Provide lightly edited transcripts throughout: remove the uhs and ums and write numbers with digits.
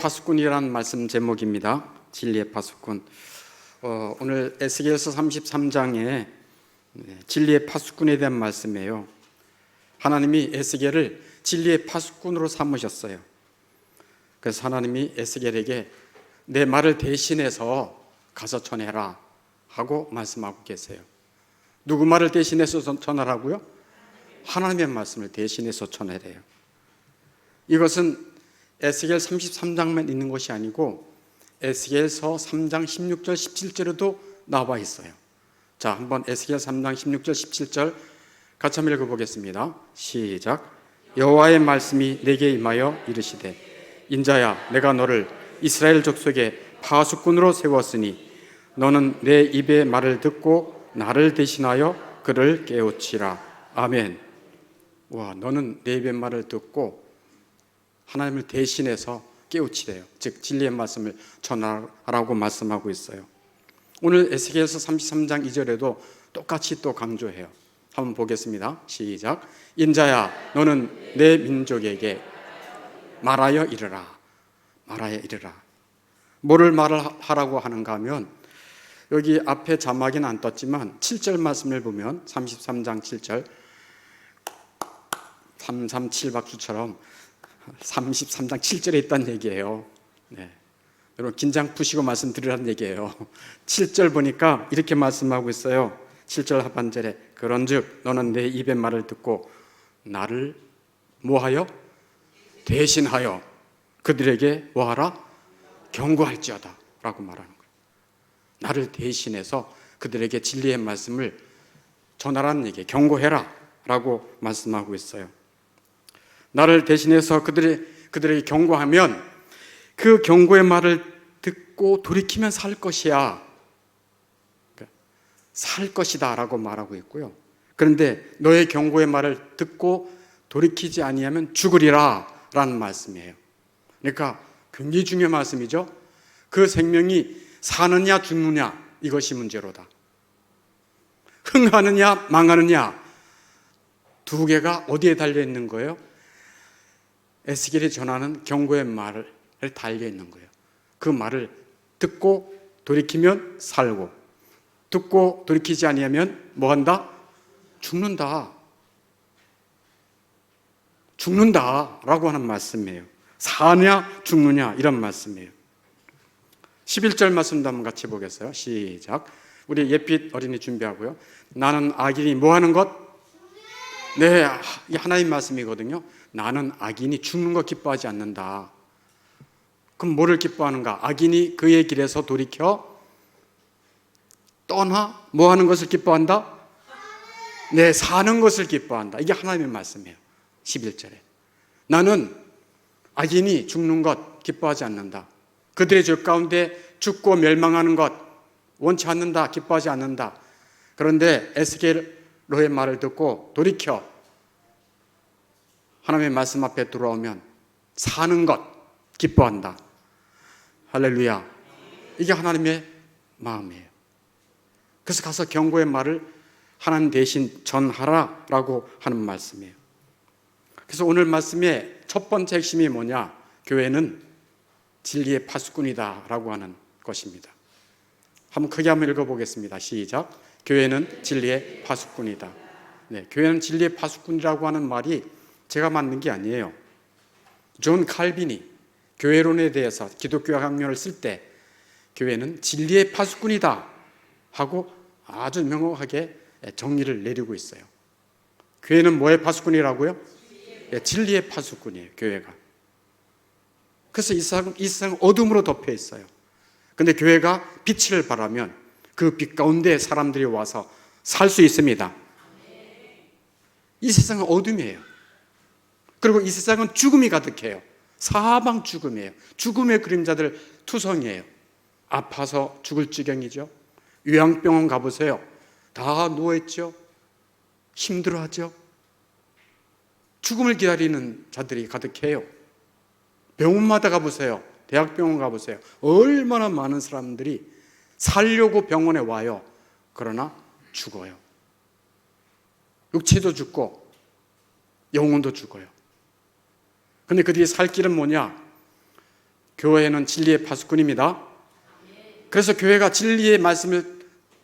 파수꾼이라는 말씀 제목입니다. 진리의 파수꾼. 오늘 에스겔서 33장에 진리의 파수꾼에 대한 말씀이에요. 하나님이 에스겔을 진리의 파수꾼으로 삼으셨어요. 그래서 하나님이 에스겔에게 내 말을 대신해서 가서 전해라 하고 말씀하고 계세요. 누구 말을 대신해서 전하라고요? 하나님의 말씀을 대신해서 전하래요. 이것은 에스겔 33장만 있는 것이 아니고 에스겔서 3장 16절 17절에도 나와 있어요. 자, 한번 에스겔 3장 16절 17절 같이 한번 읽어보겠습니다. 시작. 여호와의 말씀이 내게 임하여 이르시되 인자야, 내가 너를 이스라엘 족속의 파수꾼으로 세웠으니 너는 내 입의 말을 듣고 나를 대신하여 그를 깨우치라. 아멘. 와, 너는 내 입의 말을 듣고 하나님을 대신해서 깨우치래요. 즉 진리의 말씀을 전하라고 말씀하고 있어요. 오늘 에스겔서 33장 2절에도 똑같이 또 강조해요. 한번 보겠습니다. 시작. 인자야, 너는 내 민족에게 말하여 이르라. 말하여 이르라. 뭐를 말하라고 하는가 하면 여기 앞에 자막에는 안 떴지만 7절 말씀을 보면 33장 7절 337박수처럼 33장 7절에 있다는 얘기예요. 네. 여러분 긴장 푸시고 말씀드리라는 얘기예요. 7절 보니까 이렇게 말씀하고 있어요. 7절 하반절에 그런즉 너는 내 입의 말을 듣고 나를 뭐하여? 대신하여 그들에게 뭐하라? 경고할지어다 라고 말하는 거예요. 나를 대신해서 그들에게 진리의 말씀을 전하라는 얘기예요. 경고해라 라고 말씀하고 있어요. 나를 대신해서 그들에게 경고하면 그 경고의 말을 듣고 돌이키면 살 것이야. 살 것이다 라고 말하고 있고요. 그런데 너의 경고의 말을 듣고 돌이키지 아니하면 죽으리라 라는 말씀이에요. 그러니까 굉장히 중요한 말씀이죠. 그 생명이 사느냐 죽느냐 이것이 문제로다. 흥하느냐 망하느냐 두 개가 어디에 달려 있는 거예요? 에스겔이 전하는 경고의 말을 달려 있는 거예요. 그 말을 듣고 돌이키면 살고 듣고 돌이키지 아니하면 뭐한다? 죽는다. 죽는다라고 하는 말씀이에요. 사냐 죽느냐 이런 말씀이에요. 11절 말씀도 한번 같이 보겠어요. 시작. 우리 예빛 어린이 준비하고요. 나는 악인이 뭐하는 것? 네, 이게 하나님 말씀이거든요. 나는 악인이 죽는 것 기뻐하지 않는다. 그럼 뭐를 기뻐하는가? 악인이 그의 길에서 돌이켜 떠나 뭐하는 것을 기뻐한다? 네, 사는 것을 기뻐한다. 이게 하나님의 말씀이에요. 11절에 나는 악인이 죽는 것 기뻐하지 않는다. 그들의 죄 가운데 죽고 멸망하는 것 원치 않는다. 기뻐하지 않는다. 그런데 에스겔로의 말을 듣고 돌이켜 하나님의 말씀 앞에 들어오면 사는 것 기뻐한다. 할렐루야. 이게 하나님의 마음이에요. 그래서 가서 경고의 말을 하나님 대신 전하라라고 하는 말씀이에요. 그래서 오늘 말씀의 첫 번째 핵심이 뭐냐? 교회는 진리의 파수꾼이다라고 하는 것입니다. 한번 크게 한번 읽어보겠습니다. 시작. 교회는 진리의 파수꾼이다. 네, 교회는 진리의 파수꾼이라고 하는 말이 제가 만든 게 아니에요. 존 칼빈이 교회론에 대해서 기독교 학문을 쓸 때 교회는 진리의 파수꾼이다 하고 아주 명확하게 정의를 내리고 있어요. 교회는 뭐의 파수꾼이라고요? 진리의 파수꾼이에요. 교회가. 그래서 이 세상 어둠으로 덮여 있어요. 그런데 교회가 빛을 발하면 그 빛 가운데 사람들이 와서 살 수 있습니다. 이 세상은 어둠이에요. 그리고 이 세상은 죽음이 가득해요. 사방 죽음이에요. 죽음의 그림자들 투성이에요. 아파서 죽을 지경이죠. 요양병원 가보세요. 다 누워있죠. 힘들어하죠. 죽음을 기다리는 자들이 가득해요. 병원마다 가보세요. 대학병원 가보세요. 얼마나 많은 사람들이 살려고 병원에 와요. 그러나 죽어요. 육체도 죽고 영혼도 죽어요. 근데 그들이 살 길은 뭐냐? 교회는 진리의 파수꾼입니다. 그래서 교회가 진리의 말씀을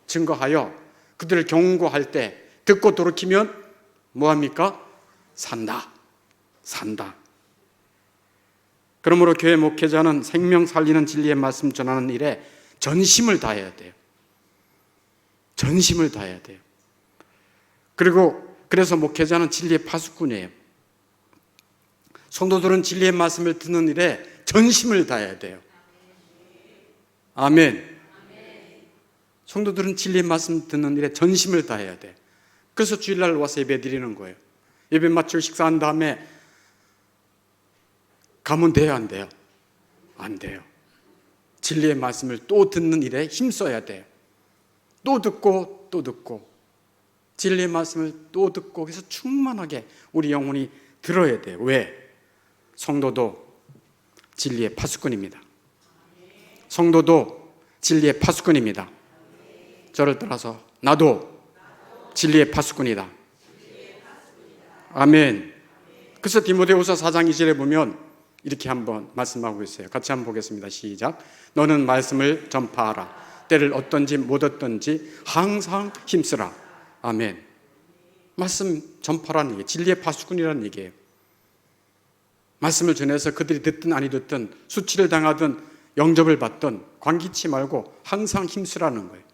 증거하여 그들을 경고할 때 듣고 돌이키면 뭐합니까? 산다. 그러므로 교회 목회자는 생명 살리는 진리의 말씀 전하는 일에 전심을 다해야 돼요. 그래서 목회자는 진리의 파수꾼이에요. 성도들은 진리의 말씀을 듣는 일에 전심을 다해야 돼요. 아멘. 성도들은 진리의 말씀 듣는 일에 전심을 다해야 돼. 그래서 주일날 와서 예배 드리는 거예요. 예배 마치고 식사한 다음에 가면 돼요, 안 돼요? 안 돼요. 진리의 말씀을 또 듣는 일에 힘써야 돼요. 또 듣고 진리의 말씀을 또 듣고, 그래서 충만하게 우리 영혼이 들어야 돼요. 왜? 성도도 진리의 파수꾼입니다. 저를 따라서 나도 진리의 파수꾼이다. 아멘. 그래서 디모데후서 4장 2절에 보면 이렇게 한번 말씀하고 있어요. 같이 한번 보겠습니다. 시작. 너는 말씀을 전파하라. 때를 어떤지 못 어떤지 항상 힘쓰라. 아멘. 말씀 전파라는 얘기예요. 진리의 파수꾼이라는 얘기예요. 말씀을 전해서 그들이 듣든 아니 듣든 수치를 당하든 영접을 받든 관기치 말고 항상 힘쓰라는 거예요.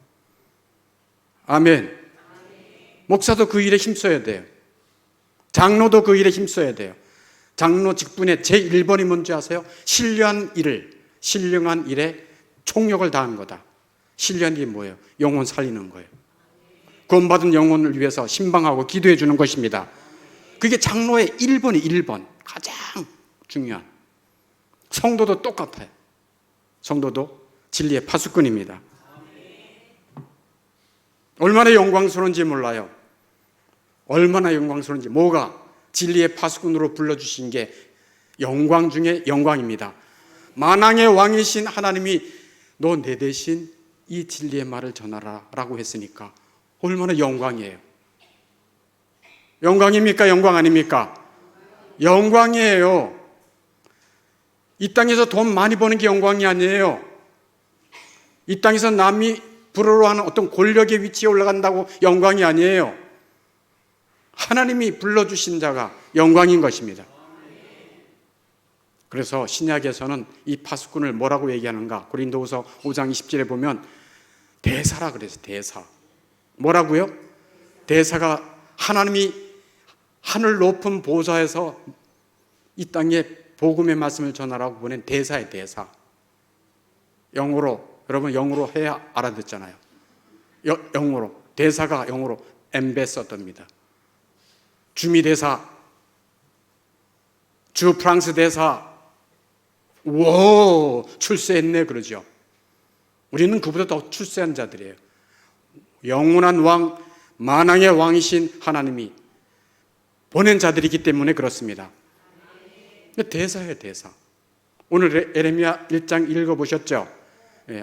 아멘. 목사도 그 일에 힘써야 돼요. 장로도 그 일에 힘써야 돼요. 장로 직분의 제1번이 뭔지 아세요? 신령한 일에 총력을 다한 거다. 신령한 일이 뭐예요? 영혼 살리는 거예요. 구원받은 영혼을 위해서 신방하고 기도해 주는 것입니다. 그게 장로의 1번, 가장 중요한. 성도도 똑같아요. 성도도 진리의 파수꾼입니다. 얼마나 영광스러운지 몰라요. 얼마나 영광스러운지. 뭐가? 진리의 파수꾼으로 불러주신 게 영광 중에 영광입니다. 만왕의 왕이신 하나님이 너 내 대신 이 진리의 말을 전하라 라고 했으니까 얼마나 영광이에요. 영광입니까? 영광 아닙니까? 영광이에요. 이 땅에서 돈 많이 버는 게 영광이 아니에요. 이 땅에서 남이 부러워하는 어떤 권력의 위치에 올라간다고 영광이 아니에요. 하나님이 불러주신 자가 영광인 것입니다. 그래서 신약에서는 이 파수꾼을 뭐라고 얘기하는가? 고린도후서 5장 20절에 보면 대사라 그래서 대사. 뭐라고요? 대사가 하나님이 하늘 높은 보좌에서 이 땅에 복음의 말씀을 전하라고 보낸 대사의 대사. 영어로, 여러분 영어로 해야 알아듣잖아요. 영어로. 대사가 영어로 엠베서더입니다. 주미 대사, 주 프랑스 대사, 와 출세했네 그러죠. 우리는 그보다 더 출세한 자들이에요. 영원한 왕, 만왕의 왕이신 하나님이 보낸 자들이기 때문에 그렇습니다. 대사예요, 대사. 오늘 에레미야 1장 읽어보셨죠?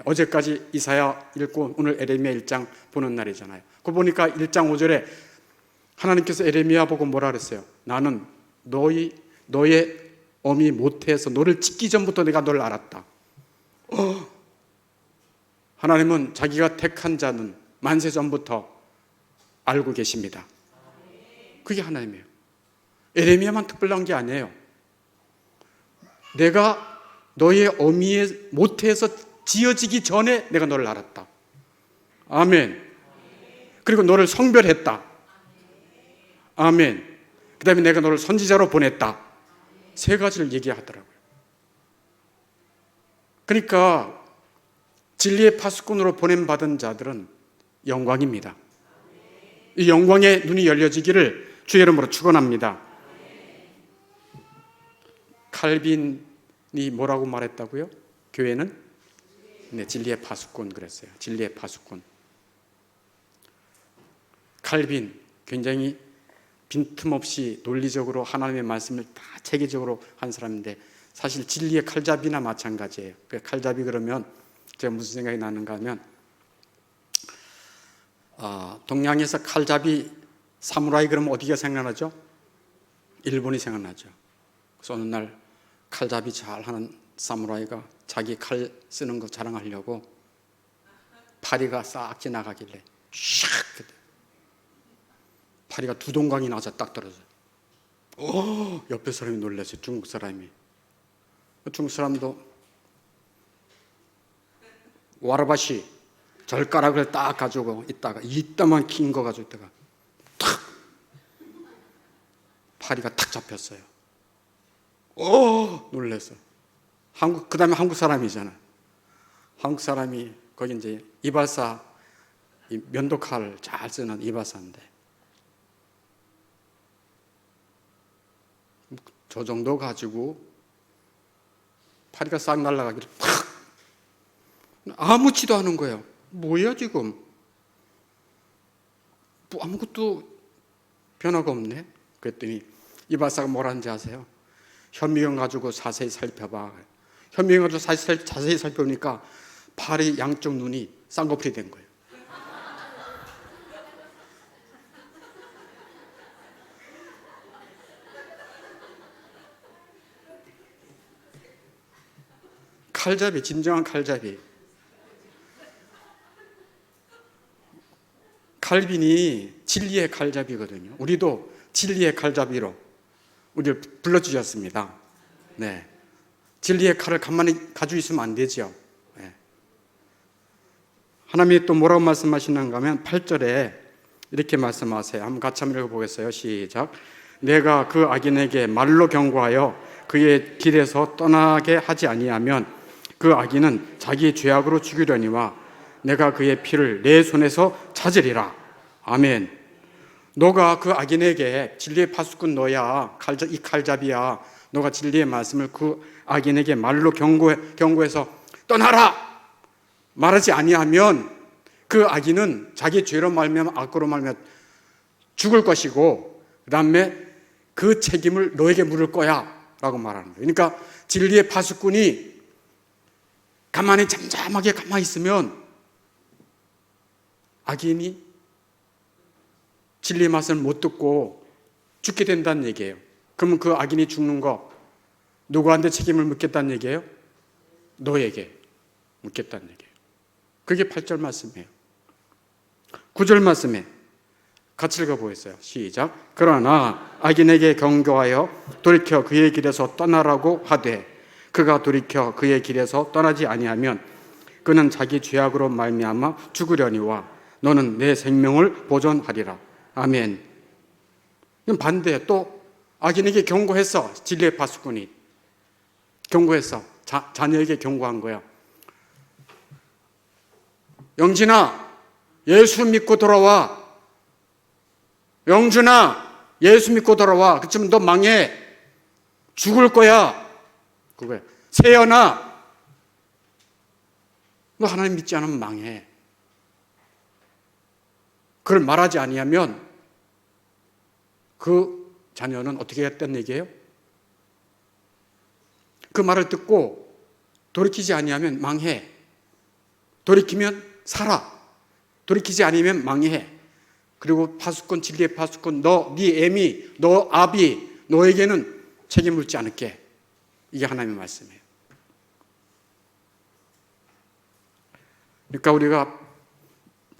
어제까지 이사야 읽고 오늘 에레미야 1장 보는 날이잖아요. 그거 보니까 1장 5절에 하나님께서 에레미야 보고 뭐라 그랬어요? 나는 너의 어미 모태에서 너를 짓기 전부터 내가 너를 알았다. 하나님은 자기가 택한 자는 만세 전부터 알고 계십니다. 그게 하나님이에요. 에레미야만 특별한 게 아니에요. 내가 너의 어미의 모태에서 지어지기 전에 내가 너를 알았다. 아멘. 그리고 너를 성별했다. 아멘. 그 다음에 내가 너를 선지자로 보냈다. 세 가지를 얘기하더라고요. 그러니까 진리의 파수꾼으로 보냄받은 자들은 영광입니다. 이 영광의 눈이 열려지기를 주의 이름으로 축원합니다. 칼빈이 뭐라고 말했다고요? 교회는 진리의 파수꾼 그랬어요. 진리의 파수꾼. 칼빈 굉장히 빈틈없이 논리적으로 하나님의 말씀을 다 체계적으로 한 사람인데 사실 진리의 칼잡이나 마찬가지예요. 그 칼잡이 그러면 제가 무슨 생각이 나는가 하면 동양에서 칼잡이 사무라이 그러면 어디가 생각나죠? 일본이 생각나죠. 그래서 어느 날 칼잡이 잘하는 사무라이가 자기 칼 쓰는 거 자랑하려고 파리가 싹 지나가길래 샥 파리가 두 동강이 나서 딱 떨어져요. 옆에 사람이 놀랐어요. 중국 사람이. 중국 사람도 와라바시 젓가락을 딱 가지고 있다가 이따만 긴 거 가지고 있다가 탁 파리가 탁 잡혔어요. 놀랐어. 그 다음에 한국 사람이잖아. 한국 사람이 거기 이제 이발사, 면도칼 잘 쓰는 이발사인데 저 정도 가지고 파리가 싹 날아가기를 팍 아무렇지도 않은 거예요. 뭐야 지금? 뭐 아무것도 변화가 없네. 그랬더니 이발사가 뭐라는지 아세요? 현미경 가지고 자세히 살펴봐. 현미경 가지고 자세히 살펴보니까 파리 양쪽 눈이 쌍꺼풀이 된 거예요. 칼잡이, 진정한 칼잡이. 칼빈이 진리의 칼잡이거든요. 우리도 진리의 칼잡이로 우리를 불러주셨습니다. 네. 진리의 칼을 가만히 가지고 있으면 안 되죠. 네. 하나님이 또 뭐라고 말씀하시는가 하면 8절에 이렇게 말씀하세요. 한번 같이 한번 읽어보겠어요. 시작. 내가 그 악인에게 말로 경고하여 그의 길에서 떠나게 하지 아니하면 그 악인은 자기 죄악으로 죽이려니와 내가 그의 피를 내 손에서 찾으리라. 아멘. 너가 그 악인에게 진리의 파수꾼 너야. 이 칼잡이야. 너가 진리의 말씀을 그 악인에게 말로 경고해서 떠나라 말하지 아니하면 그 악인은 자기 죄로 말미암아 악으로 말미암아 죽을 것이고 그 다음에 그 책임을 너에게 물을 거야 라고 말하는 거예요. 그러니까 진리의 파수꾼이 가만히 잠잠하게 가만히 있으면 악인이 진리의 말씀을 못 듣고 죽게 된다는 얘기예요. 그러면 그 악인이 죽는 거 누구한테 책임을 묻겠다는 얘기예요? 너에게 묻겠다는 얘기예요. 그게 8절 말씀이에요. 9절 말씀에 같이 읽어보겠어요. 시작. 그러나 악인에게 경고하여 돌이켜 그의 길에서 떠나라고 하되 그가 돌이켜 그의 길에서 떠나지 아니하면 그는 자기 죄악으로 말미암아 죽으려니와 너는 내 생명을 보존하리라. 아멘. 반대 또 악인에게 경고했어. 진리의 파수꾼이 경고했어. 자녀에게 경고한 거야. 영진아, 예수 믿고 돌아와. 영준아, 예수 믿고 돌아와. 그치만 너 망해. 죽을 거야. 그거야. 세연아, 너 하나님 믿지 않으면 망해. 그걸 말하지 아니하면 그 자녀는 어떻게 했다는 얘기예요? 그 말을 듣고 돌이키지 아니하면 망해. 돌이키면 살아. 돌이키지 않으면 망해. 그리고 파수꾼, 진리의 파수꾼, 네 애미, 너 아비, 너에게는 책임 묻지 않을게. 이게 하나님의 말씀이에요. 그러니까 우리가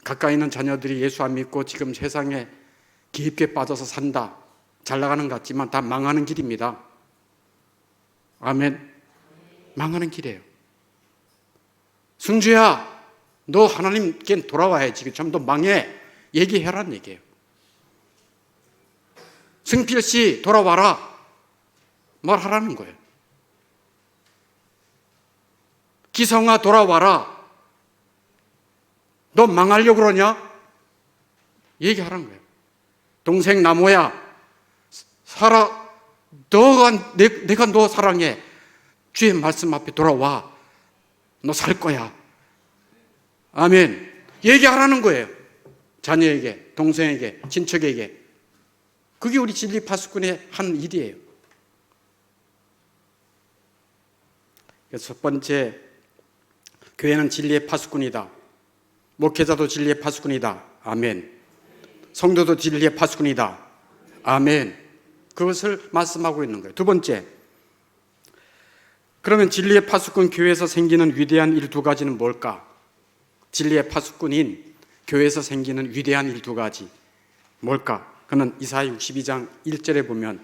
가까이 있는 자녀들이 예수 안 믿고 지금 세상에 깊게 빠져서 산다. 잘 나가는 것 같지만 다 망하는 길입니다. 아멘. 망하는 길이에요. 승주야, 너 하나님께 돌아와야지. 참 너 망해. 얘기해라는 얘기예요. 승필 씨 돌아와라. 말하라는 거예요. 기성아 돌아와라. 너 망하려고 그러냐? 얘기하라는 거예요. 동생 나모야, 내가 너 사랑해. 주의 말씀 앞에 돌아와. 너 살 거야. 아멘. 얘기하라는 거예요. 자녀에게, 동생에게, 친척에게. 그게 우리 진리 파수꾼의 한 일이에요. 그래서 첫 번째, 교회는 진리의 파수꾼이다. 목회자도 진리의 파수꾼이다. 아멘. 성도도 진리의 파수꾼이다. 아멘. 그것을 말씀하고 있는 거예요. 두 번째, 그러면 진리의 파수꾼 교회에서 생기는 위대한 일 두 가지는 뭘까? 진리의 파수꾼인 교회에서 생기는 위대한 일 두 가지 뭘까? 그는 이사야 62장 1절에 보면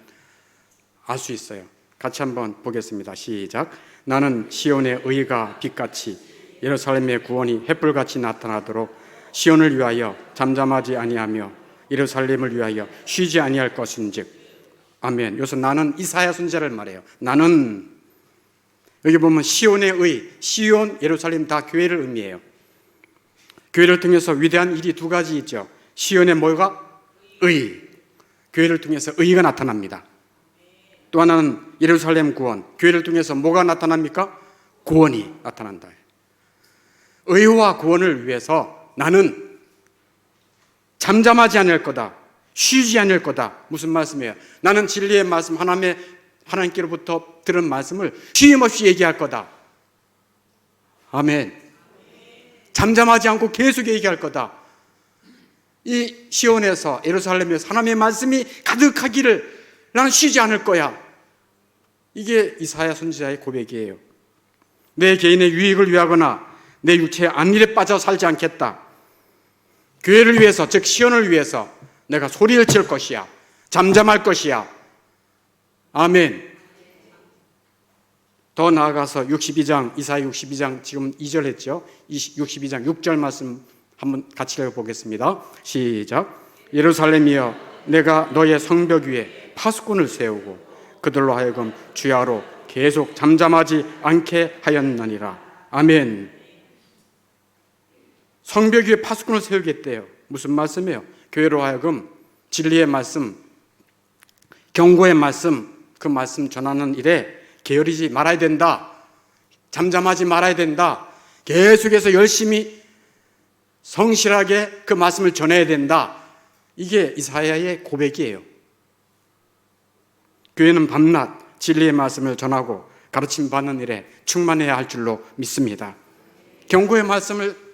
알 수 있어요. 같이 한번 보겠습니다. 시작. 나는 시온의 의가 빛같이 예루살렘의 구원이 햇불같이 나타나도록 시온을 위하여 잠잠하지 아니하며 예루살렘을 위하여 쉬지 아니할 것인즉. 아멘. 여기서 나는 이사야 선지자를 말해요. 나는, 여기 보면 시온의 의, 시온, 예루살렘 다 교회를 의미해요. 교회를 통해서 위대한 일이 두 가지 있죠. 시온의 뭐가? 의. 교회를 통해서 의가 나타납니다. 또 하나는 예루살렘 구원. 교회를 통해서 뭐가 나타납니까? 구원이 나타난다. 의와 구원을 위해서 나는 잠잠하지 않을 거다. 쉬지 않을 거다. 무슨 말씀이에요? 나는 진리의 말씀, 하나님께로부터 들은 말씀을 쉼없이 얘기할 거다. 아멘. 잠잠하지 않고 계속 얘기할 거다. 이 시온에서, 예루살렘에서 하나님의 말씀이 가득하기를 나는 쉬지 않을 거야. 이게 이사야 선지자의 고백이에요. 내 개인의 유익을 위하거나 내 육체의 안일에 빠져 살지 않겠다. 교회를 위해서, 즉 시온을 위해서 내가 소리를 칠 것이야. 잠잠할 것이야. 아멘. 더 나아가서 62장, 이사야 62장 지금 2절 했죠. 62장 6절 말씀 한번 같이 읽어보겠습니다. 시작. 예루살렘이여, 내가 너의 성벽 위에 파수꾼을 세우고 그들로 하여금 주야로 계속 잠잠하지 않게 하였느니라. 아멘. 성벽 위에 파수꾼을 세우겠대요. 무슨 말씀이에요? 교회로 하여금 진리의 말씀, 경고의 말씀, 그 말씀 전하는 일에 게으르지 말아야 된다. 잠잠하지 말아야 된다. 계속해서 열심히 성실하게 그 말씀을 전해야 된다. 이게 이사야의 고백이에요. 교회는 밤낮 진리의 말씀을 전하고 가르침 받는 일에 충만해야 할 줄로 믿습니다. 경고의 말씀을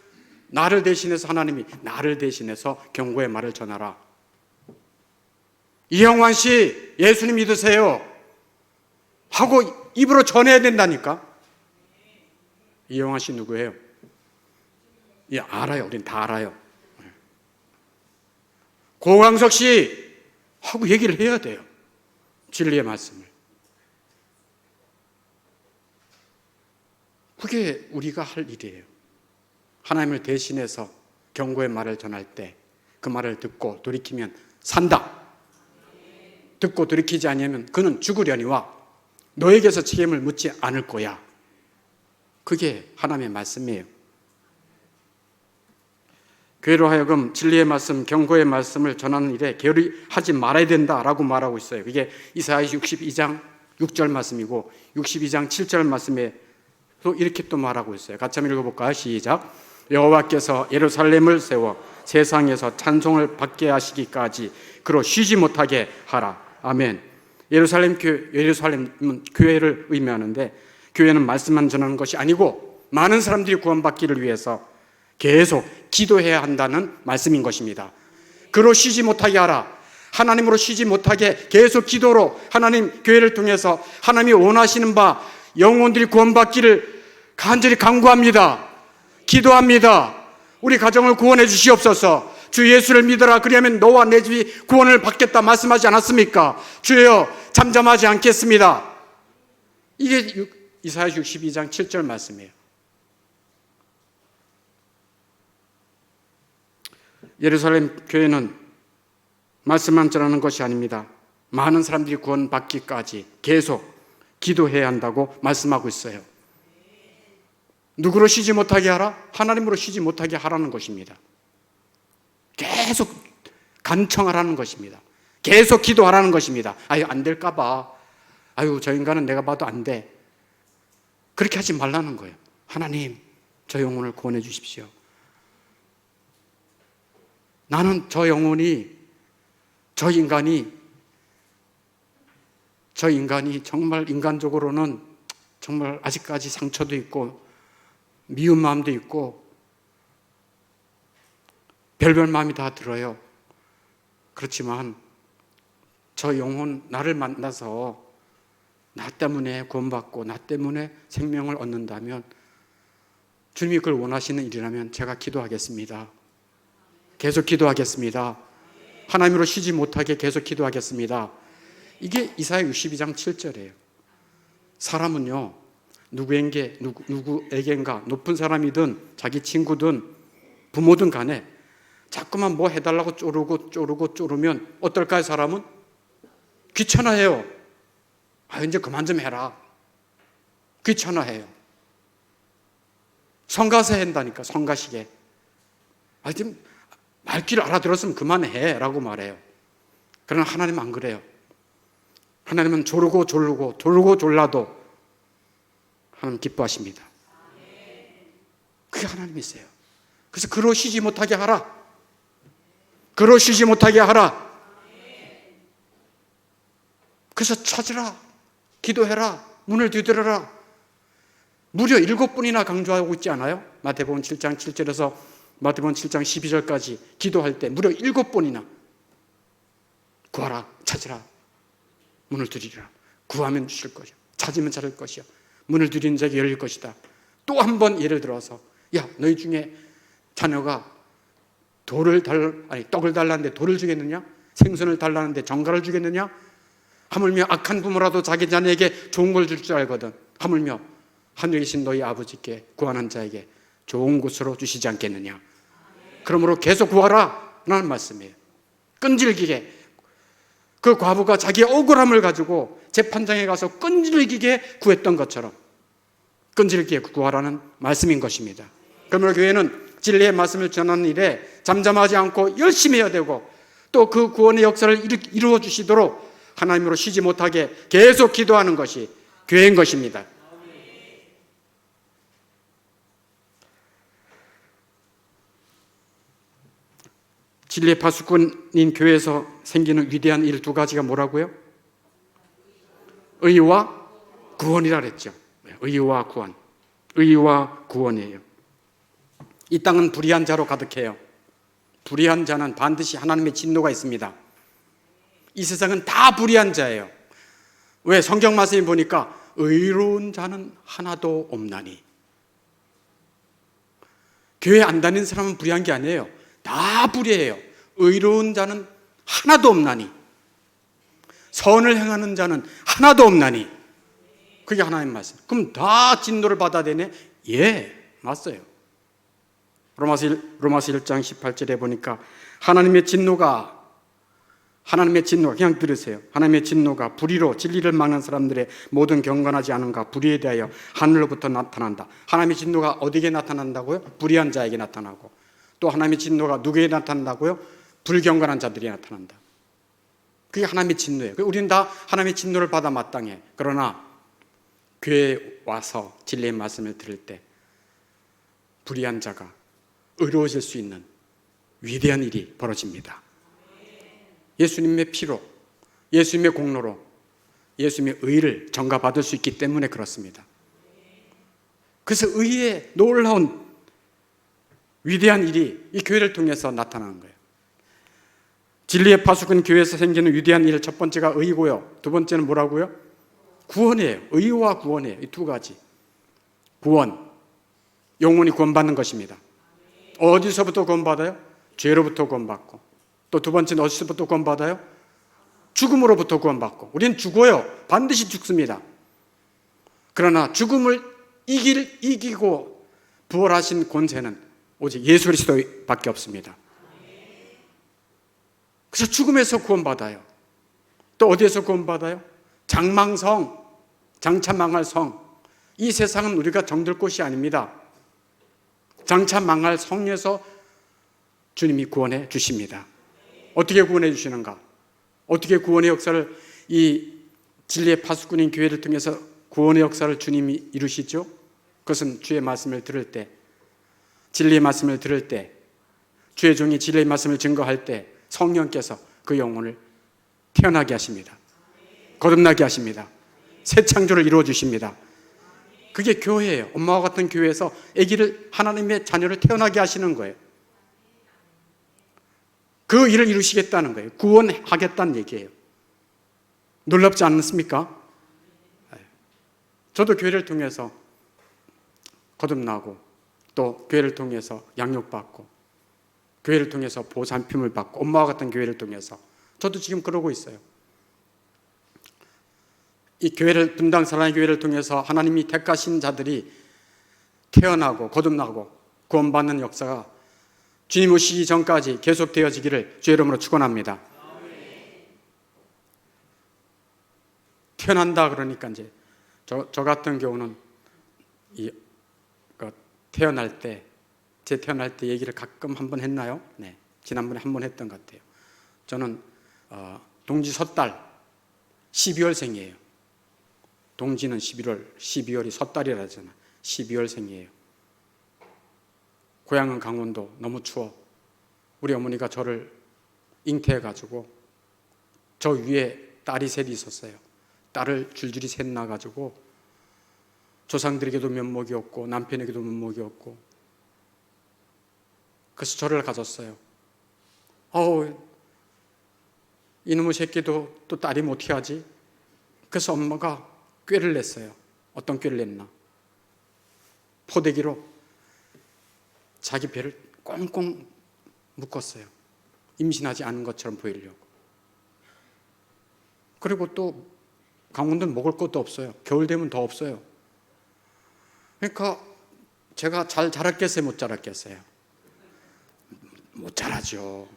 나를 대신해서, 하나님이 나를 대신해서 경고의 말을 전하라. 이영환 씨, 예수님 믿으세요 하고 입으로 전해야 된다니까. 이영환 씨 누구예요? 예, 알아요. 우린 다 알아요. 고광석 씨 하고 얘기를 해야 돼요. 진리의 말씀을. 그게 우리가 할 일이에요. 하나님을 대신해서 경고의 말을 전할 때 그 말을 듣고 돌이키면 산다. 듣고 돌이키지 않으면 그는 죽으려니와 너에게서 책임을 묻지 않을 거야. 그게 하나님의 말씀이에요. 교회로 하여금 진리의 말씀, 경고의 말씀을 전하는 일에 게으르하지 말아야 된다라고 말하고 있어요. 그게 이사야 62장 6절 말씀이고 62장 7절 말씀에 또 이렇게 또 말하고 있어요. 같이 한번 읽어볼까요? 시작. 여호와께서 예루살렘을 세워 세상에서 찬송을 받게 하시기까지 그로 쉬지 못하게 하라. 아멘. 예루살렘은 교회를 의미하는데, 교회는 말씀만 전하는 것이 아니고 많은 사람들이 구원받기를 위해서 계속 기도해야 한다는 말씀인 것입니다. 그로 쉬지 못하게 하라. 하나님으로 쉬지 못하게 계속 기도로 하나님, 교회를 통해서 하나님이 원하시는 바 영혼들이 구원받기를 간절히 간구합니다. 기도합니다. 우리 가정을 구원해 주시옵소서. 주 예수를 믿어라. 그리하면 너와 내 집이 구원을 받겠다 말씀하지 않았습니까? 주여, 잠잠하지 않겠습니다. 이게 이사야 62장 7절 말씀이에요. 예루살렘 교회는 말씀만 전하는 것이 아닙니다. 많은 사람들이 구원받기까지 계속 기도해야 한다고 말씀하고 있어요. 누구로 쉬지 못하게 하라? 하나님으로 쉬지 못하게 하라는 것입니다. 계속 간청하라는 것입니다. 계속 기도하라는 것입니다. 아유, 안 될까 봐. 아유, 저 인간은 내가 봐도 안 돼. 그렇게 하지 말라는 거예요. 하나님, 저 영혼을 구원해 주십시오. 나는 저 영혼이, 저 인간이 정말 인간적으로는 정말 아직까지 상처도 있고 미운 마음도 있고 별별 마음이 다 들어요. 그렇지만 저 영혼, 나를 만나서 나 때문에 구원받고 나 때문에 생명을 얻는다면, 주님이 그걸 원하시는 일이라면 제가 기도하겠습니다. 계속 기도하겠습니다. 하나님으로 쉬지 못하게 계속 기도하겠습니다. 이게 이사야 62장 7절이에요. 사람은요, 누구에겐가 높은 사람이든 자기 친구든 부모든 간에 자꾸만 뭐 해달라고 쪼르면 어떨까요? 사람은 귀찮아해요. 이제 그만 좀 해라. 귀찮아해요. 성가세 한다니까, 성가시게. 지금 말귀를 알아들었으면 그만해 라고 말해요. 그러나 하나님은 안 그래요. 하나님은 조르고 졸라도 하나님 기뻐하십니다. 그게 하나님이세요. 그래서 그로 쉬지 못하게 하라. 그로 쉬지 못하게 하라. 그래서 찾으라. 기도해라. 문을 두드려라. 무려 7번이나 강조하고 있지 않아요? 마태복음 7장 7절에서 마태복음 7장 12절까지 기도할 때 무려 7번이나 구하라, 찾으라, 문을 두드리라. 구하면 주실 것이요, 찾으면 찾을 것이요, 문을 두드리는 자에게 열릴 것이다. 또 한 번 예를 들어서, 야, 너희 중에 자녀가 떡을 달라는데 돌을 주겠느냐? 생선을 달라는데 정갈을 주겠느냐? 하물며 악한 부모라도 자기 자녀에게 좋은 걸 줄 줄 알거든. 하물며 하늘에 계신 너희 아버지께 구하는 자에게 좋은 곳으로 주시지 않겠느냐? 그러므로 계속 구하라 라는 말씀이에요. 끈질기게. 그 과부가 자기의 억울함을 가지고 재판장에 가서 끈질기게 구했던 것처럼 끈질기게 구하라는 말씀인 것입니다. 그러므로 교회는 진리의 말씀을 전하는 일에 잠잠하지 않고 열심히 해야 되고, 또 그 구원의 역사를 이루어 주시도록 하나님으로 쉬지 못하게 계속 기도하는 것이 교회인 것입니다. 진리의 파수꾼인 교회에서 생기는 위대한 일 2가지가 뭐라고요? 의와 구원이라 그랬죠. 의와 구원. 의와 구원이에요. 이 땅은 불의한 자로 가득해요. 불의한 자는 반드시 하나님의 진노가 있습니다. 이 세상은 다 불의한 자예요. 왜? 성경 말씀에 보니까 의로운 자는 하나도 없나니. 교회 안 다니는 사람은 불의한 게 아니에요. 다 불의해요. 의로운 자는 하나도 없나니. 선을 행하는 자는 하나도 없나니. 그게 하나님 말씀. 그럼 다 진노를 받아야 되네? 예, 맞어요. 로마서 1장 18절에 보니까 하나님의 진노가 그냥 들으세요. 하나님의 진노가 불의로 진리를 막는 사람들의 모든 경건하지 않음과 불의에 대하여 하늘로부터 나타난다. 하나님의 진노가 어디에 나타난다고요? 불의한 자에게 나타나고, 또 하나님의 진노가 누구에게 나타난다고요? 불경건한 자들이 나타난다. 그게 하나님의 진노예요. 우리는 다 하나님의 진노를 받아 마땅해. 그러나 교회에 와서 진리의 말씀을 들을 때 불의한 자가 의로워질 수 있는 위대한 일이 벌어집니다. 예수님의 피로, 예수님의 공로로 예수님의 의를 전가받을 수 있기 때문에 그렇습니다. 그래서 의의 놀라운 위대한 일이 이 교회를 통해서 나타나는 거예요. 진리의 파수꾼 교회에서 생기는 위대한 일, 첫 번째가 의고요. 두 번째는 뭐라고요? 구원이에요. 의와 구원이에요. 이 2가지. 구원, 영혼이 구원받는 것입니다. 어디서부터 구원받아요? 죄로부터 구원받고, 또 두 번째는 어디서부터 구원받아요? 죽음으로부터 구원받고. 우리는 죽어요. 반드시 죽습니다. 그러나 죽음을 이기고 부활하신 권세는 오직 예수 그리스도밖에 없습니다. 그래서 죽음에서 구원받아요. 또 어디에서 구원받아요? 장망성, 장차 망할 성. 이 세상은 우리가 정들 곳이 아닙니다. 장차 망할 성에서 주님이 구원해 주십니다. 어떻게 구원해 주시는가? 어떻게 구원의 역사를, 이 진리의 파수꾼인 교회를 통해서 구원의 역사를 주님이 이루시죠? 그것은 주의 말씀을 들을 때, 진리의 말씀을 들을 때, 주의 종이 진리의 말씀을 증거할 때 성령께서 그 영혼을 태어나게 하십니다. 거듭나게 하십니다. 새 창조를 이루어 주십니다. 그게 교회예요. 엄마와 같은 교회에서 아기를, 하나님의 자녀를 태어나게 하시는 거예요. 그 일을 이루시겠다는 거예요. 구원하겠다는 얘기예요. 놀랍지 않습니까? 저도 교회를 통해서 거듭나고 또 교회를 통해서 양육받고 교회를 통해서 보살핌을 받고 엄마와 같은 교회를 통해서 저도 지금 그러고 있어요. 이 교회를, 분당 사랑의 교회를 통해서 하나님이 택하신 자들이 태어나고 거듭나고 구원받는 역사가 주님 오시기 전까지 계속되어지기를 주의 이름으로 축원합니다. 태어난다 그러니까 이제 저 같은 경우는 태어날 때, 제 태어날 때 얘기를 가끔 한번 했나요? 네, 지난번에 한번 했던 것 같아요. 저는 동지 섣달 12월생이에요. 동지는 11월, 12월이 섣달이라 하잖아. 12월생이에요. 고향은 강원도, 너무 추워. 우리 어머니가 저를 잉태해가지고 저 위에 딸이 셋이 있었어요. 딸을 줄줄이 셋 낳아가지고 조상들에게도 면목이 없고 남편에게도 면목이 없고 그래서 저를 가졌어요. 이놈의 새끼도 또 딸이면 어떻게 하지? 그래서 엄마가 꾀를 냈어요. 어떤 꾀를 냈나? 포대기로 자기 배를 꽁꽁 묶었어요. 임신하지 않은 것처럼 보이려고. 그리고 또 강원도는 먹을 것도 없어요. 겨울 되면 더 없어요. 그러니까 제가 잘 자랐겠어요? 못 자랐겠어요? 못 자라죠.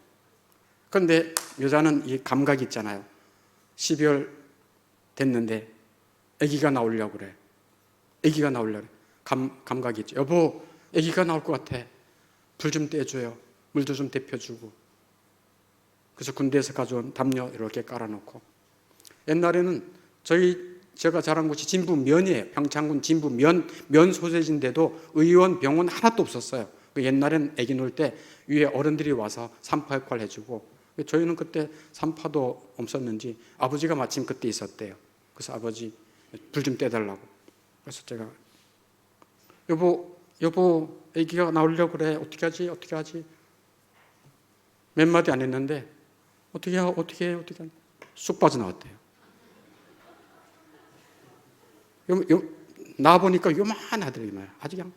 그런데 여자는 이 감각이 있잖아요. 12월 됐는데 아기가 나오려고 그래. 아기가 나오려고 그래. 감각이 있죠. 여보, 아기가 나올 것 같아. 불 좀 떼줘요. 물도 좀 데펴주고. 그래서 군대에서 가져온 담요 이렇게 깔아놓고. 옛날에는 제가 자란 곳이 진부면이에요. 평창군 진부면 소재지인데도 의원, 병원 하나도 없었어요. 옛날엔 아기 놀 때 위에 어른들이 와서 산파 역할을 해주고, 저희는 그때 산파도 없었는지 아버지가 마침 그때 있었대요. 그래서 아버지 불 좀 떼달라고. 그래서 제가 여보 아기가 나오려고 그래. 어떻게 하지? 몇 마디 안 했는데 어떻게 쑥 빠져나왔대요. 나와보니까 요만하더래요. 아주 그냥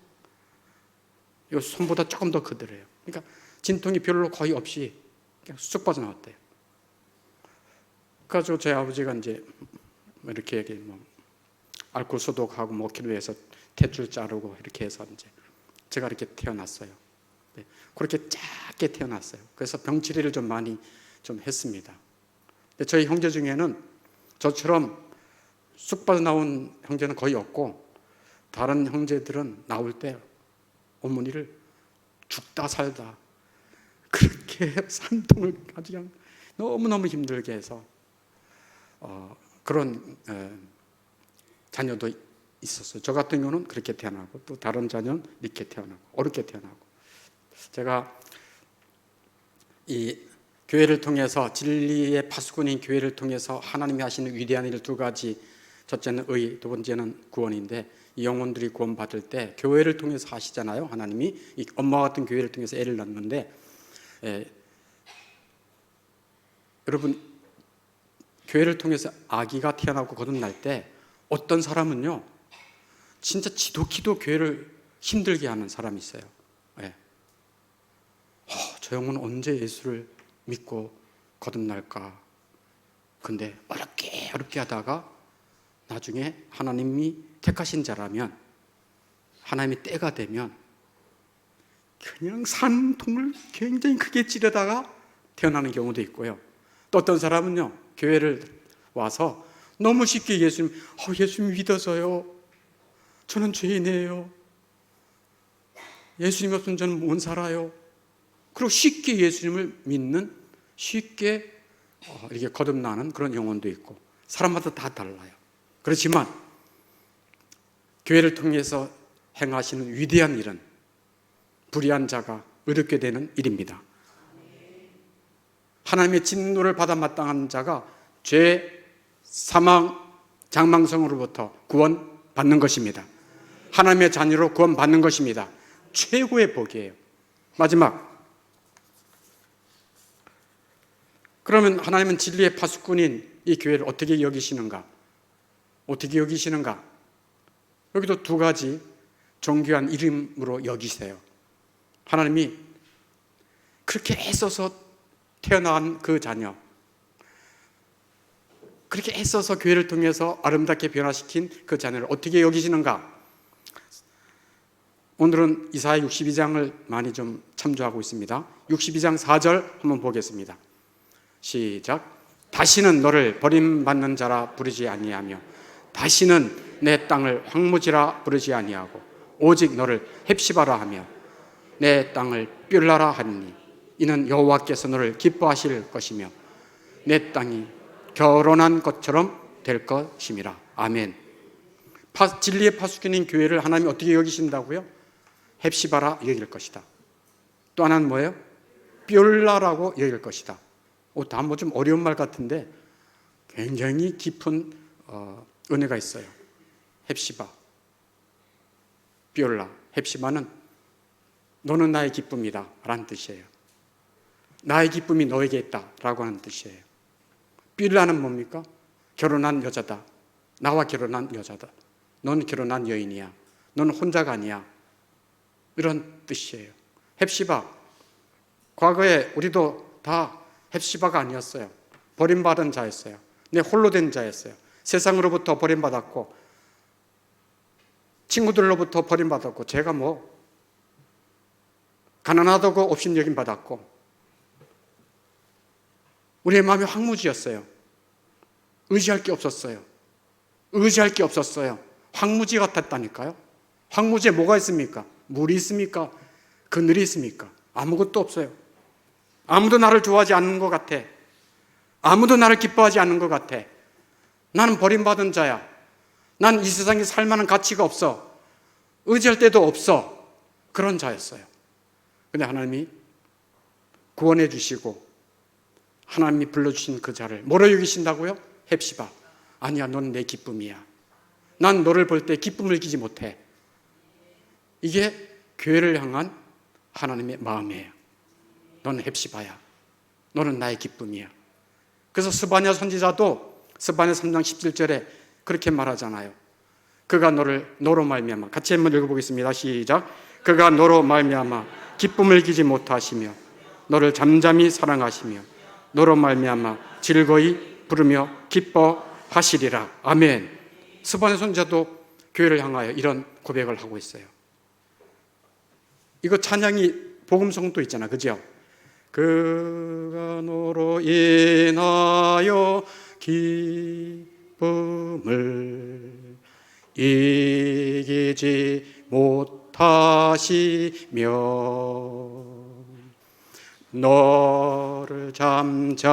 요 손보다 조금 더 크더래요. 그러니까 진통이 별로 거의 없이 그냥 쑥 빠져나왔대요. 그래서 저희 아버지가 이제 이렇게 알코올 소독하고 먹기로 해서 탯줄 자르고 이렇게 해서 이제 제가 이렇게 태어났어요. 네, 그렇게 작게 태어났어요. 그래서 병치레를 좀 많이 좀 했습니다. 근데 저희 형제 중에는 저처럼 쑥 빠져나온 형제는 거의 없고, 다른 형제들은 나올 때 어머니를 죽다 살다 그렇게 산통을 아주 그냥 너무너무 힘들게 해서 그런 자녀도 있었어요. 저 같은 경우는 그렇게 태어나고 또 다른 자녀는 이렇게 태어나고 어렵게 태어나고. 제가 이 교회를 통해서, 진리의 파수꾼인 교회를 통해서 하나님이 하시는 위대한 일 두 가지, 첫째는 의, 두 번째는 구원인데, 이 영혼들이 구원받을 때 교회를 통해서 하시잖아요. 하나님이 이 엄마 같은 교회를 통해서 애를 낳는데, 여러분 교회를 통해서 아기가 태어나고 거듭날 때 어떤 사람은요 진짜 지독히도 교회를 힘들게 하는 사람이 있어요. 저 영혼은 언제 예수를 믿고 거듭날까? 근데 어렵게 하다가 나중에 하나님이 택하신 자라면, 하나님이 때가 되면 그냥 산통을 굉장히 크게 찌르다가 태어나는 경우도 있고요. 또 어떤 사람은요 교회를 와서 너무 쉽게 예수님 믿어서요, 저는 죄인이에요, 예수님 없으면 저는 못 살아요, 그리고 쉽게 예수님을 믿는, 쉽게 이렇게 거듭나는 그런 영혼도 있고, 사람마다 다 달라요. 그렇지만 교회를 통해서 행하시는 위대한 일은 불의한 자가 의롭게 되는 일입니다. 하나님의 진노를 받아 마땅한 자가 죄, 사망, 장망성으로부터 구원받는 것입니다. 하나님의 자녀로 구원받는 것입니다. 최고의 복이에요. 마지막, 그러면 하나님은 진리의 파수꾼인 이 교회를 어떻게 여기시는가? 여기도 두 가지 존귀한 이름으로 여기세요. 하나님이 그렇게 애써서 태어난 그 자녀, 그렇게 애써서 교회를 통해서 아름답게 변화시킨 그 자녀를 어떻게 여기시는가? 오늘은 이사야 62장을 많이 좀 참조하고 있습니다. 62장 4절 한번 보겠습니다. 시작. 다시는 너를 버림받는 자라 부르지 아니하며 다시는 내 땅을 황무지라 부르지 아니하고 오직 너를 헵시바라 하며 내 땅을 뷸라라 하니 이는 여호와께서 너를 기뻐하실 것이며 내 땅이 결혼한 것처럼 될 것임이라. 아멘. 진리의 파수꾼인 교회를 하나님이 어떻게 여기신다고요? 헵시바라 여길 것이다. 또 하나는 뭐예요? 뷸라라고 여길 것이다. 다 뭐 좀 어려운 말 같은데 굉장히 깊은 은혜가 있어요. 헵시바, 뷸라. 헵시바는 너는 나의 기쁨이다 라는 뜻이에요. 나의 기쁨이 너에게 있다 라고 하는 뜻이에요. 뷸라는 뭡니까? 결혼한 여자다. 나와 결혼한 여자다. 너는 결혼한 여인이야. 너는 혼자가 아니야. 이런 뜻이에요. 헵시바, 과거에 우리도 다 헵시바가 아니었어요. 버림받은 자였어요. 내 홀로 된 자였어요. 세상으로부터 버림받았고 친구들로부터 버림받았고 제가 뭐 가난하다고 업신여김 받았고 우리의 마음이 황무지였어요. 의지할 게 없었어요. 의지할 게 없었어요. 황무지 같았다니까요. 황무지에 뭐가 있습니까? 물이 있습니까? 그늘이 있습니까? 아무것도 없어요. 아무도 나를 좋아하지 않는 것 같아. 아무도 나를 기뻐하지 않는 것 같아. 나는 버림받은 자야. 난 이 세상에 살 만한 가치가 없어. 의지할 데도 없어. 그런 자였어요. 근데 하나님이 구원해 주시고 하나님이 불러주신 그 자를 뭐로 여기신다고요? 헵시바. 아니야, 넌 내 기쁨이야. 난 너를 볼 때 기쁨을 느끼지 못해. 이게 교회를 향한 하나님의 마음이에요. 너는 헵시바야. 너는 나의 기쁨이야. 그래서 스바냐 선지자도 스바냐 3장 17절에 그렇게 말하잖아요. 그가 너로 말미암아, 같이 한번 읽어보겠습니다. 시작. 그가 너로 말미암아 기쁨을 기지 못하시며 너를 잠잠히 사랑하시며 너로 말미암아 즐거이 부르며 기뻐하시리라. 아멘. 스바냐 선지자도 교회를 향하여 이런 고백을 하고 있어요. 이거 찬양이 복음성도 있잖아, 그죠? 그가 너로 인하여 기쁨을 이기지 못하시며 너를 잠잠히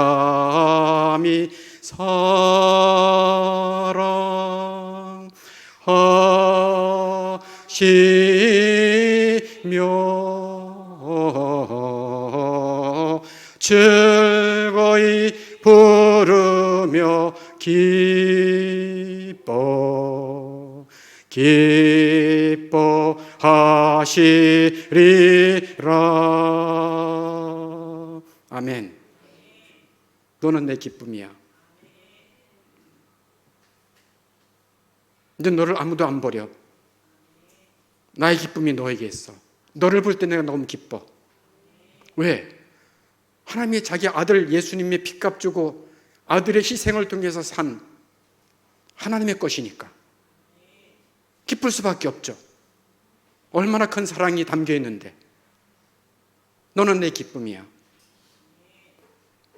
사랑하시며 즐거이 부르며 기뻐하시리라. 아멘. 너는 내 기쁨이야. 근데 너를 아무도 안 버려. 나의 기쁨이 너에게 있어. 너를 볼 때 내가 너무 기뻐. 왜? 하나님이 자기 아들 예수님의 핏값 주고 아들의 희생을 통해서 산 하나님의 것이니까 기쁠 수밖에 없죠. 얼마나 큰 사랑이 담겨 있는데. 너는 내 기쁨이야.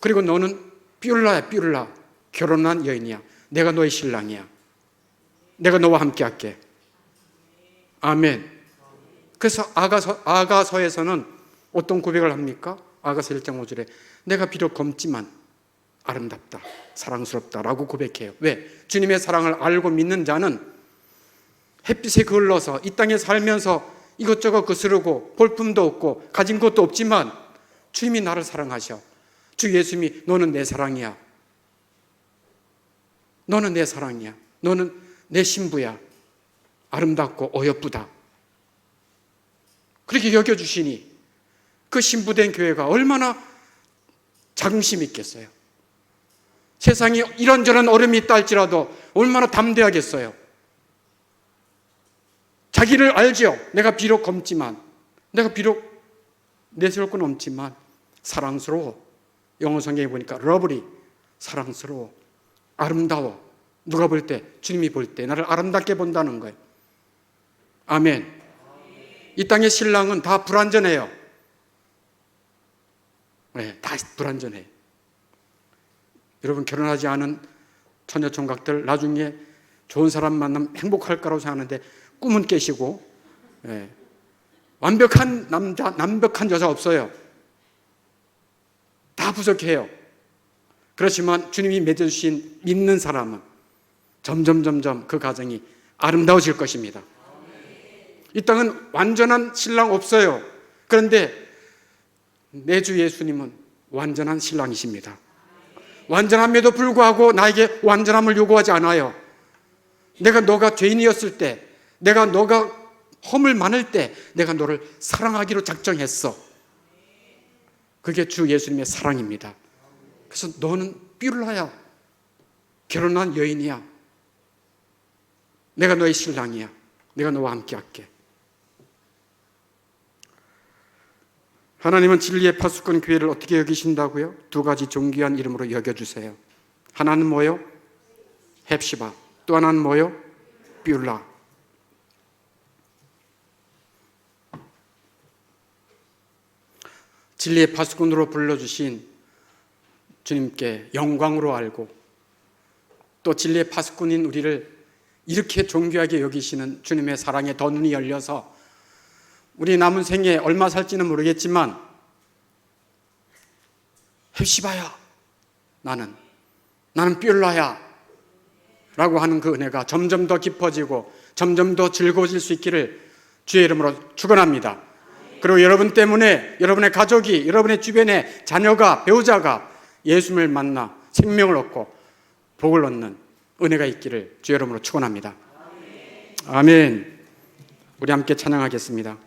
그리고 너는 뷸라야, 뷸라. 결혼한 여인이야. 내가 너의 신랑이야. 내가 너와 함께 할게. 아멘. 그래서 아가서에서는 어떤 고백을 합니까? 아가서 1장 5절에 내가 비록 검지만 아름답다, 사랑스럽다라고 고백해요. 왜? 주님의 사랑을 알고 믿는 자는 햇빛에 그을러서 이 땅에 살면서 이것저것 거스르고 볼품도 없고 가진 것도 없지만 주님이 나를 사랑하셔. 주 예수님이 너는 내 사랑이야. 너는 내 사랑이야. 너는 내 신부야. 아름답고 어여쁘다. 그렇게 여겨주시니 그 신부된 교회가 얼마나 자긍심이 있겠어요. 세상에 이런저런 어려움이 있다 할지라도 얼마나 담대하겠어요. 자기를 알죠. 내가 비록 검지만, 내가 비록 내세울 건 없지만 사랑스러워. 영어 성경에 보니까 lovely, 사랑스러워, 아름다워. 누가 볼 때? 주님이 볼 때 나를 아름답게 본다는 거예요. 아멘. 이 땅의 신랑은 다 불완전해요. 네, 다 불완전해요. 여러분, 결혼하지 않은 처녀 총각들 나중에 좋은 사람 만나면 행복할 거라고 생각하는데 꿈은 깨시고, 네, 완벽한 남자, 완벽한 여자 없어요. 다 부족해요. 그렇지만 주님이 맺어주신 믿는 사람은 점점 그 가정이 아름다워질 것입니다. 이 땅은 완전한 신랑 없어요. 그런데 내 주 예수님은 완전한 신랑이십니다. 완전함에도 불구하고 나에게 완전함을 요구하지 않아요. 너가 죄인이었을 때, 너가 허물 많을 때 내가 너를 사랑하기로 작정했어. 그게 주 예수님의 사랑입니다. 그래서 너는 삐울라야, 결혼한 여인이야. 내가 너의 신랑이야. 내가 너와 함께 할게. 하나님은 진리의 파수꾼 교회를 어떻게 여기신다고요? 두 가지 존귀한 이름으로 여겨주세요. 하나는 뭐요? 헵시바. 또 하나는 뭐요? 삐울라. 진리의 파수꾼으로 불러주신 주님께 영광으로 알고, 또 진리의 파수꾼인 우리를 이렇게 존귀하게 여기시는 주님의 사랑에 더 눈이 열려서 우리 남은 생에 얼마 살지는 모르겠지만 헵시바야, 나는 삐울라야 라고 하는 그 은혜가 점점 더 깊어지고 점점 더 즐거워질 수 있기를 주의 이름으로 축원합니다. 그리고 여러분 때문에 여러분의 가족이, 여러분의 주변의 자녀가, 배우자가 예수님을 만나 생명을 얻고 복을 얻는 은혜가 있기를 주의 이름으로 축원합니다. 아멘. 우리 함께 찬양하겠습니다.